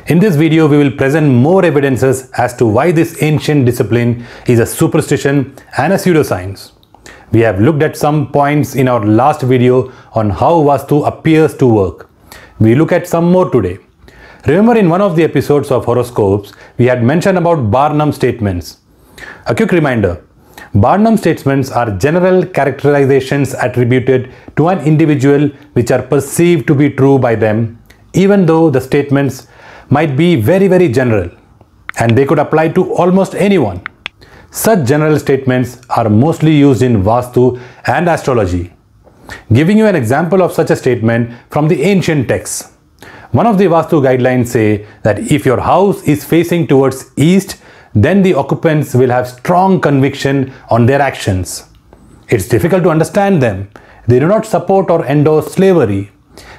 In this video, we will present more evidences as to why this ancient discipline is a superstition and a pseudoscience. We have looked at some points in our last video on how Vastu appears to work. We look at some more today. Remember, in one of the episodes of horoscopes, we had mentioned about Barnum statements. A quick reminder, Barnum statements are general characterizations attributed to an individual which are perceived to be true by them, even though the statements might be very general and they could apply to almost anyone. Such general statements are mostly used in Vastu and astrology. Giving you an example of such a statement from the ancient texts. One of the Vastu guidelines say that if your house is facing towards east, then the occupants will have strong conviction on their actions. It's difficult to understand them. They do not support or endorse slavery.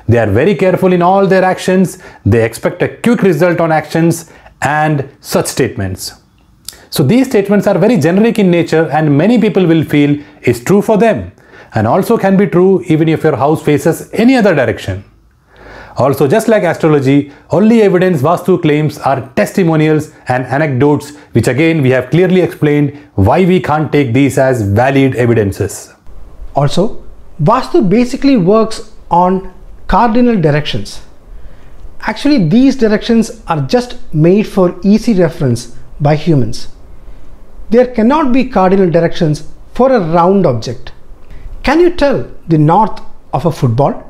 They are very careful in all their actions. They expect a quick result on actions and such statements. So these statements are very generic in nature and many people will feel is true for them and also can be true even if your house faces any other direction. Also, just like astrology, only evidence Vastu claims are testimonials and anecdotes, which again we have clearly explained why we can't take these as valid evidences. Also, Vastu basically works on cardinal directions. Actually, these directions are just made for easy reference by humans. There cannot be cardinal directions for a round object. Can you tell the north of a football?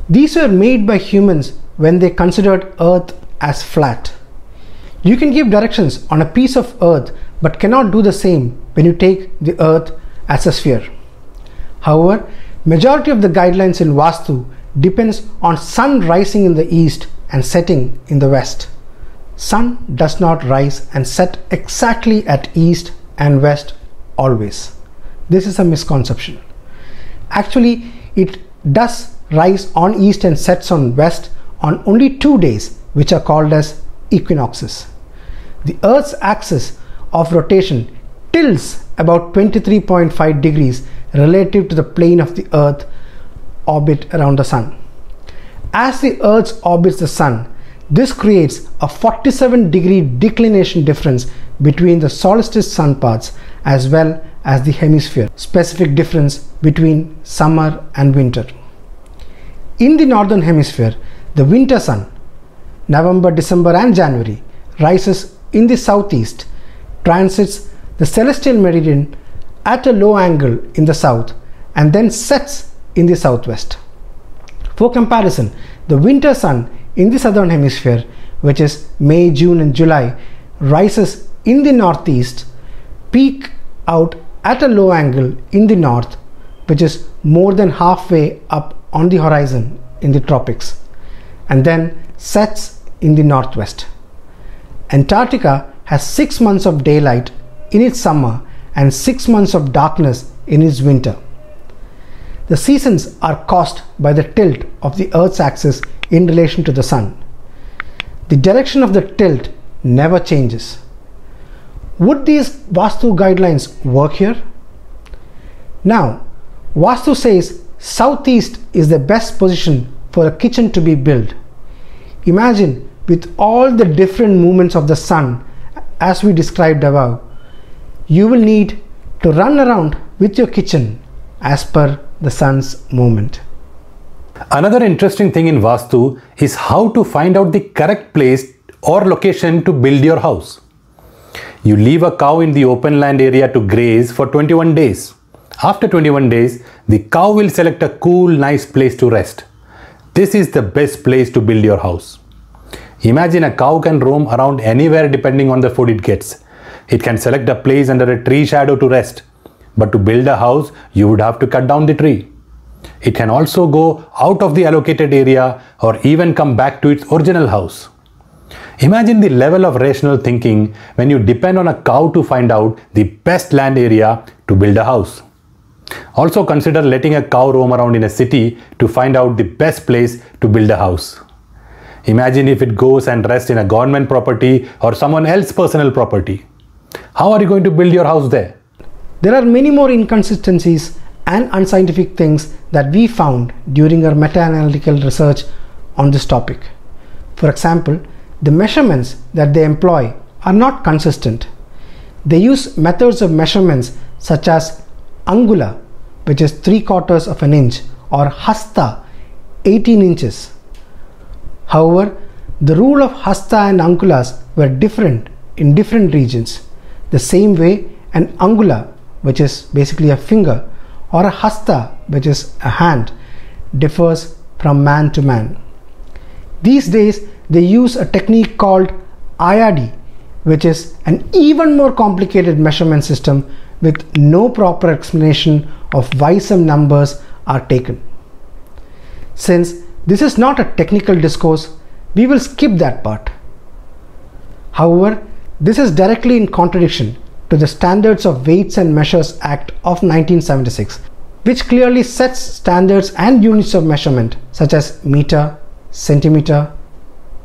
These were made by humans when they considered Earth as flat. You can give directions on a piece of Earth but cannot do the same when you take the Earth as a sphere. However, majority of the guidelines in Vastu depends on sun rising in the east and setting in the west. Sun does not rise and set exactly at east and west always. This is a misconception. Actually, it does rise on east and sets on west on only 2 days, which are called as equinoxes. The Earth's axis of rotation tilts about 23.5 degrees relative to the plane of the Earth orbit around the Sun. As the Earth orbits the Sun, this creates a 47-degree declination difference between the solstice sun paths as well as the hemisphere, specific difference between summer and winter. In the northern hemisphere, the winter sun, November, December and January, rises in the southeast, transits the celestial meridian at a low angle in the south and then sets in the southwest. For comparison, the winter sun in the southern hemisphere, which is May, June and July, rises in the northeast, peak out at a low angle in the north, which is more than halfway up on the horizon in the tropics, and then sets in the northwest. Antarctica has 6 months of daylight in its summer and 6 months of darkness in its winter. The seasons are caused by the tilt of the Earth's axis in relation to the Sun. The direction of the tilt never changes. Would these Vastu guidelines work here? Now, Vastu says southeast is the best position for a kitchen to be built. Imagine with all the different movements of the Sun as we described above, you will need to run around with your kitchen as per the sun's movement. Another interesting thing in Vastu is how to find out the correct place or location to build your house. You leave a cow in the open land area to graze for 21 days. After 21 days, the cow will select a cool, nice place to rest. This is the best place to build your house. Imagine a cow can roam around anywhere depending on the food it gets. It can select a place under a tree shadow to rest. But to build a house, you would have to cut down the tree. It can also go out of the allocated area or even come back to its original house. Imagine the level of rational thinking when you depend on a cow to find out the best land area to build a house. Also consider letting a cow roam around in a city to find out the best place to build a house. Imagine if it goes and rests in a government property or someone else's personal property. How are you going to build your house there? There are many more inconsistencies and unscientific things that we found during our meta-analytical research on this topic. For example, the measurements that they employ are not consistent. They use methods of measurements such as angula, which is 3/4 of an inch, or hasta, 18 inches. However, the rule of hasta and angulas were different in different regions. The same way an angula, which is basically a finger, or a hasta, which is a hand, differs from man to man. These days they use a technique called IRD, which is an even more complicated measurement system with no proper explanation of why some numbers are taken. Since this is not a technical discourse, we will skip that part. However, this is directly in contradiction to the Standards of Weights and Measures Act of 1976, which clearly sets standards and units of measurement such as meter, centimeter,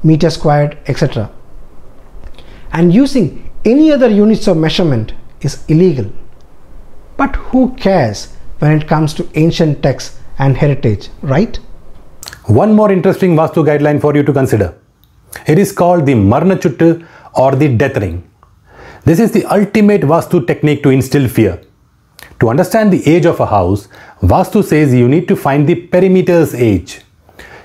meter squared, etc. And using any other units of measurement is illegal. But who cares when it comes to ancient texts and heritage, right? One more interesting Vastu guideline for you to consider. It is called the Marnachuttu or the death ring. This is the ultimate Vastu technique to instill fear. To understand the age of a house, Vastu says you need to find the perimeter's age.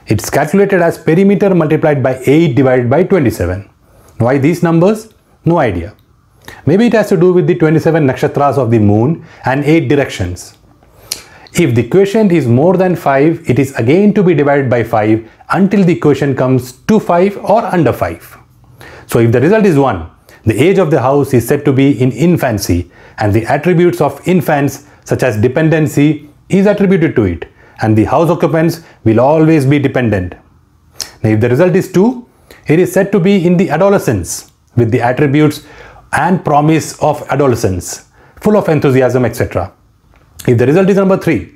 It's calculated as perimeter multiplied by 8 divided by 27. Why these numbers? No idea. Maybe it has to do with the 27 nakshatras of the moon and 8 directions. If the quotient is more than 5, it is again to be divided by 5 until the quotient comes to 5 or under 5. So if the result is 1, the age of the house is said to be in infancy, and the attributes of infants such as dependency is attributed to it, and the house occupants will always be dependent. Now if the result is 2, it is said to be in the adolescence with the attributes and promise of adolescence, full of enthusiasm, etc. If the result is number 3,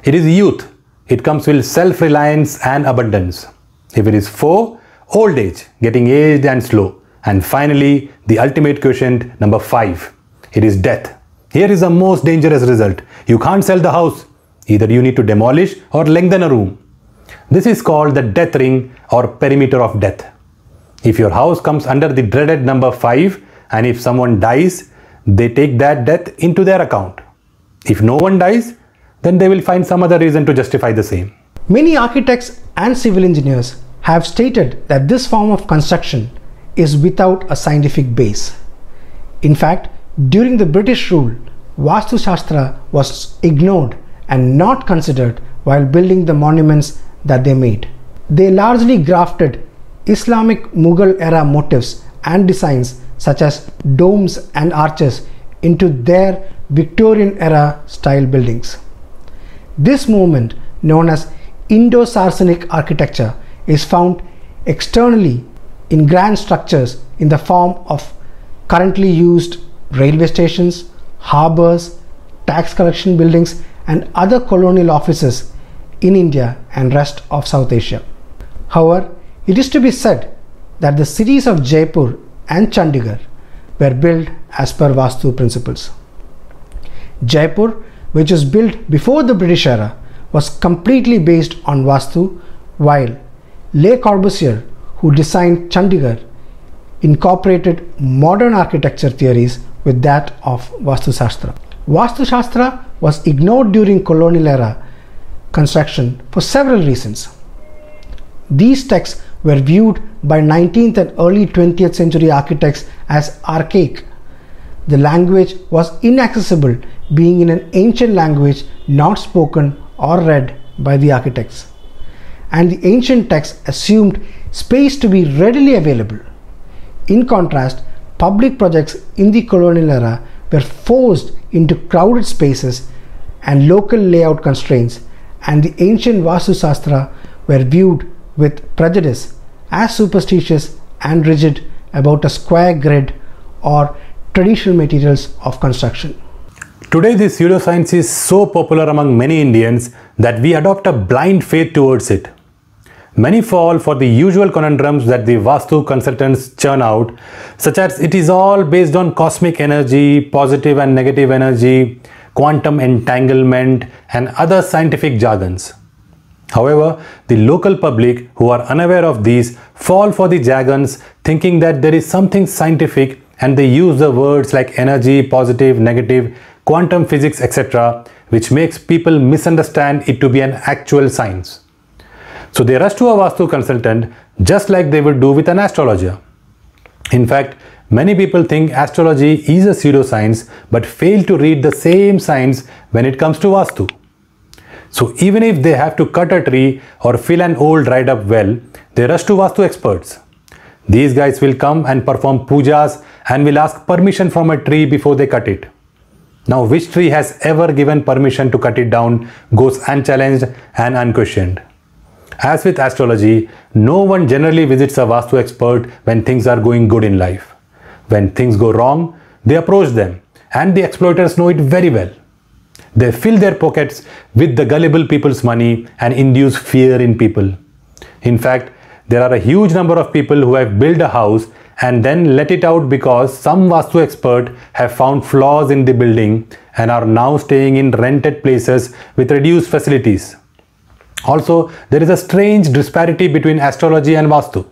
it is youth. It comes with self-reliance and abundance. If it is 4, old age, getting aged and slow. And finally, the ultimate quotient, number 5, it is death. Here is the most dangerous result. You can't sell the house. Either you need to demolish or lengthen a room. This is called the death ring or perimeter of death. If your house comes under the dreaded number 5, and if someone dies, they take that death into their account. If no one dies, then they will find some other reason to justify the same. Many architects and civil engineers have stated that this form of construction is without a scientific base. In fact, during the British rule, Vastu Shastra was ignored and not considered while building the monuments that they made. They largely grafted Islamic Mughal era motifs and designs such as domes and arches into their Victorian era style buildings. This movement, known as Indo-Saracenic architecture, is found externally in grand structures in the form of currently used railway stations, harbors, tax collection buildings, and other colonial offices in India and rest of South Asia. However, it is to be said that the cities of Jaipur and Chandigarh were built as per Vastu principles. Jaipur, which was built before the British era, was completely based on Vastu, while Le Corbusier, who designed Chandigarh, incorporated modern architecture theories with that of Vastu Shastra. Vastu Shastra was ignored during colonial era construction for several reasons. These texts were viewed by 19th and early 20th century architects as archaic. The language was inaccessible, being in an ancient language not spoken or read by the architects. And the ancient texts assumed space to be readily available. In contrast, public projects in the colonial era were forced into crowded spaces and local layout constraints, and the ancient Vastu Shastra were viewed with prejudice as superstitious and rigid about a square grid or traditional materials of construction. Today, this pseudoscience is so popular among many Indians that we adopt a blind faith towards it. Many fall for the usual conundrums that the Vastu consultants churn out, such as it is all based on cosmic energy, positive and negative energy, quantum entanglement, and other scientific jargons. However, the local public who are unaware of these fall for the jargons, thinking that there is something scientific, and they use the words like energy, positive, negative, quantum physics, etc., which makes people misunderstand it to be an actual science. So they rush to a Vastu consultant just like they would do with an astrologer. In fact, many people think astrology is a pseudoscience but fail to read the same signs when it comes to Vastu. So even if they have to cut a tree or fill an old dried up well, they rush to Vastu experts. These guys will come and perform pujas and will ask permission from a tree before they cut it. Now, which tree has ever given permission to cut it down goes unchallenged and unquestioned. As with astrology, no one generally visits a Vastu expert when things are going good in life. When things go wrong, they approach them, and the exploiters know it very well. They fill their pockets with the gullible people's money and induce fear in people. In fact, there are a huge number of people who have built a house and then let it out because some Vastu expert have found flaws in the building and are now staying in rented places with reduced facilities. Also, there is a strange disparity between astrology and Vastu.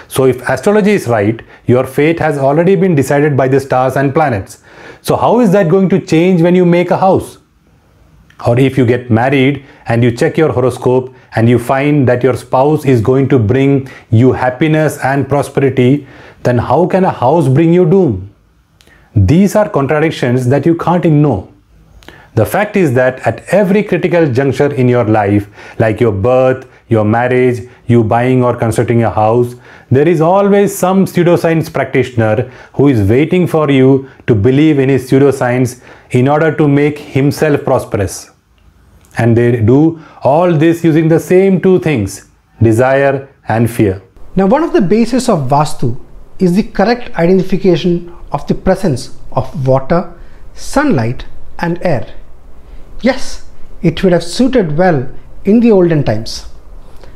So if astrology is right, your fate has already been decided by the stars and planets. So how is that going to change when you make a house? Or if you get married and you check your horoscope and you find that your spouse is going to bring you happiness and prosperity, then how can a house bring you doom? These are contradictions that you can't ignore. The fact is that at every critical juncture in your life, like your birth, your marriage, you buying or constructing a house, there is always some pseudoscience practitioner who is waiting for you to believe in his pseudoscience in order to make himself prosperous. And they do all this using the same two things, desire and fear. Now, one of the bases of Vastu is the correct identification of the presence of water, sunlight and air. Yes, it would have suited well in the olden times.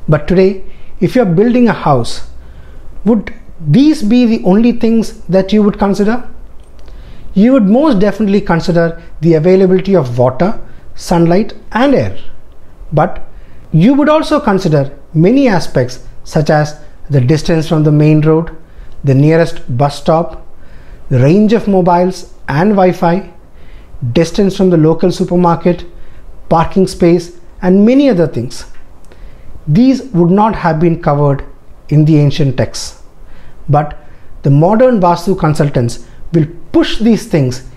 But today, if you are building a house, would these be the only things that you would consider? You would most definitely consider the availability of water, sunlight and air. But you would also consider many aspects such as the distance from the main road, the nearest bus stop, the range of mobiles and Wi-Fi, distance from the local supermarket, parking space and many other things. These would not have been covered in the ancient texts. But the modern Vastu consultants will push these things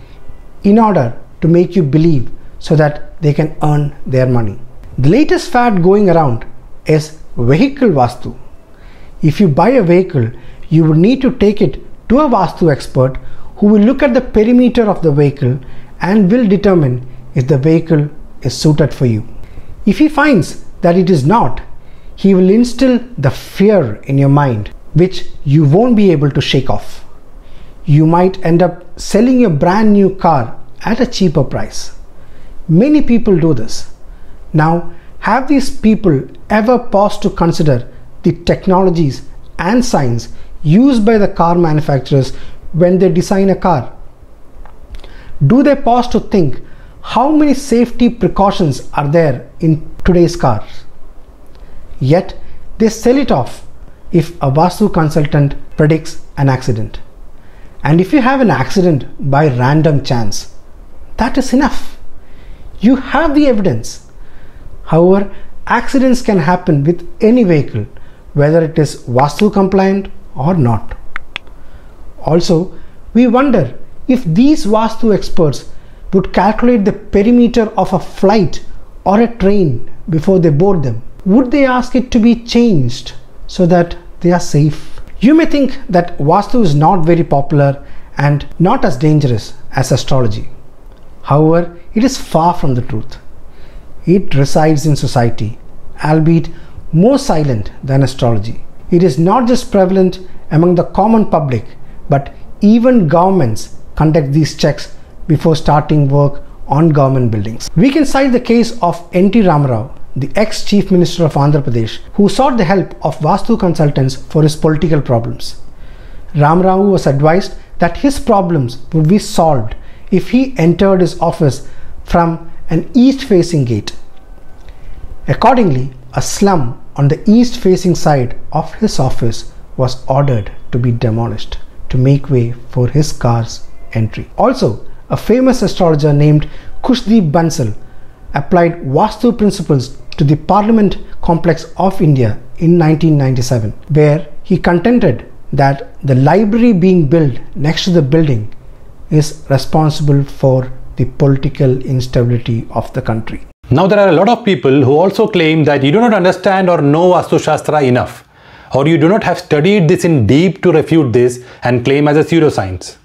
in order to make you believe so that they can earn their money. The latest fad going around is vehicle Vastu. If you buy a vehicle, you would need to take it to a Vastu expert who will look at the perimeter of the vehicle and will determine if the vehicle is suited for you. If he finds that it is not, he will instill the fear in your mind which you won't be able to shake off. You might end up selling your brand new car at a cheaper price. Many people do this. Now, have these people ever paused to consider the technologies and science used by the car manufacturers when they design a car? Do they pause to think how many safety precautions are there in today's cars? Yet they sell it off if a Vastu consultant predicts an accident. And if you have an accident by random chance, that is enough. You have the evidence. However, accidents can happen with any vehicle, whether it is Vastu compliant or not. Also, we wonder if these Vastu experts would calculate the perimeter of a flight or a train before they board them. Would they ask it to be changed so that they are safe? You may think that Vastu is not very popular and not as dangerous as astrology. However, it is far from the truth. It resides in society, albeit more silent than astrology. It is not just prevalent among the common public, but even governments conduct these checks before starting work on government buildings. We can cite the case of N.T. Ramarao, the ex-Chief Minister of Andhra Pradesh, who sought the help of Vastu consultants for his political problems. Ramarao was advised that his problems would be solved if he entered his office from an east-facing gate. Accordingly, a slum on the east-facing side of his office was ordered to be demolished to make way for his car's entry. Also, a famous astrologer named Kushdeep Bansal applied Vastu principles to the Parliament complex of India in 1997, where he contended that the library being built next to the building is responsible for the political instability of the country. Now there are a lot of people who also claim that you do not understand or know Vastu Shastra enough, or you do not have studied this in deep to refute this and claim as a pseudoscience.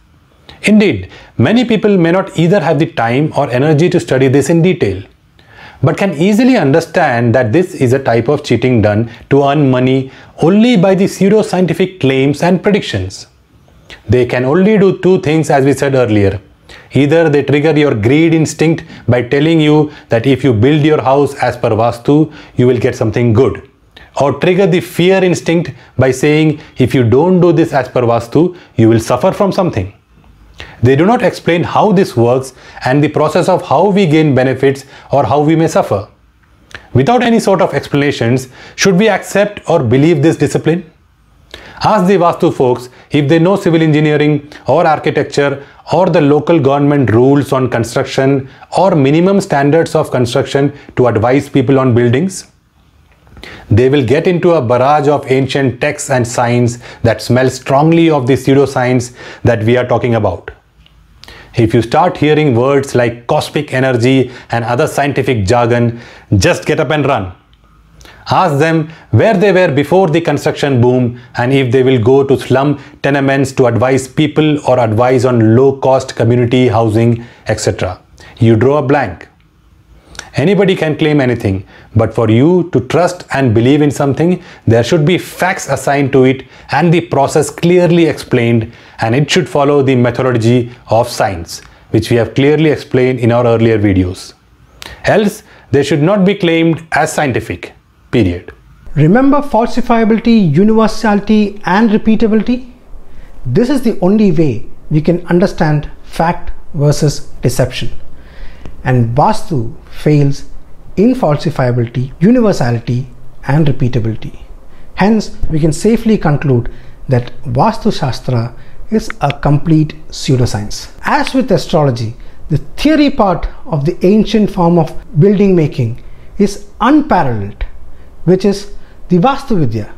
Indeed, many people may not either have the time or energy to study this in detail, but can easily understand that this is a type of cheating done to earn money only by the pseudoscientific claims and predictions. They can only do two things, as we said earlier. Either they trigger your greed instinct by telling you that if you build your house as per Vastu, you will get something good. Or trigger the fear instinct by saying if you don't do this as per Vastu, you will suffer from something. They do not explain how this works and the process of how we gain benefits or how we may suffer. Without any sort of explanations, should we accept or believe this discipline? Ask the Vastu folks if they know civil engineering or architecture or the local government rules on construction or minimum standards of construction to advise people on buildings. They will get into a barrage of ancient texts and signs that smell strongly of the pseudoscience that we are talking about. If you start hearing words like cosmic energy and other scientific jargon, just get up and run. Ask them where they were before the construction boom and if they will go to slum tenements to advise people or advise on low-cost community housing, etc. You draw a blank. Anybody can claim anything, but for you to trust and believe in something, there should be facts assigned to it and the process clearly explained, and it should follow the methodology of science, which we have clearly explained in our earlier videos. Else, they should not be claimed as scientific. Period. Remember falsifiability, universality and repeatability? This is the only way we can understand fact versus deception. And Vastu fails in falsifiability, universality and repeatability. Hence, we can safely conclude that Vastu Shastra is a complete pseudoscience. As with astrology, the theory part of the ancient form of building making is unparalleled, which is the Vastu Vidya.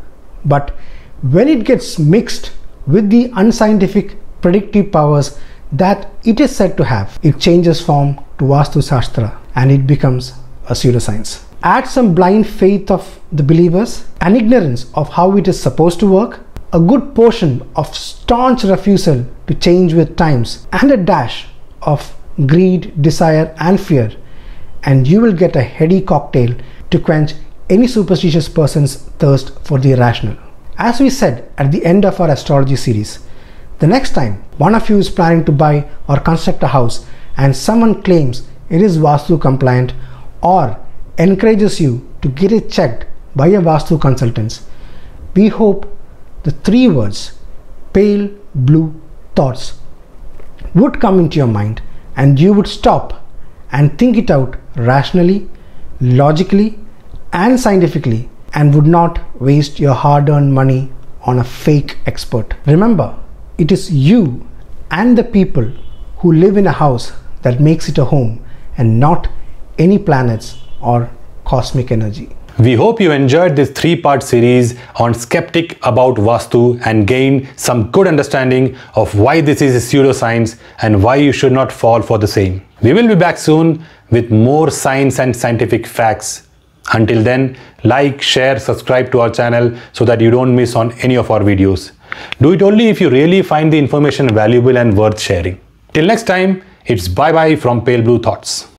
But when it gets mixed with the unscientific predictive powers that it is said to have, it changes form to Vastu Shastra and it becomes a pseudoscience. Add some blind faith of the believers, an ignorance of how it is supposed to work, a good portion of staunch refusal to change with times, and a dash of greed, desire and fear, and you will get a heady cocktail to quench any superstitious person's thirst for the irrational. As we said at the end of our astrology series, the next time one of you is planning to buy or construct a house and someone claims it is Vastu compliant or encourages you to get it checked by a Vastu consultant, we hope the three words pale blue thoughts would come into your mind and you would stop and think it out rationally, logically and scientifically, and would not waste your hard-earned money on a fake expert. Remember, it is you and the people who live in a house that makes it a home, and not any planets or cosmic energy. We hope you enjoyed this three-part series on skeptic about Vastu and gained some good understanding of why this is a pseudoscience and why you should not fall for the same. We will be back soon with more science and scientific facts. Until then, like, share, subscribe to our channel so that you don't miss on any of our videos. Do it only if you really find the information valuable and worth sharing. Till next time, it's bye-bye from Pale Blue Thoughts.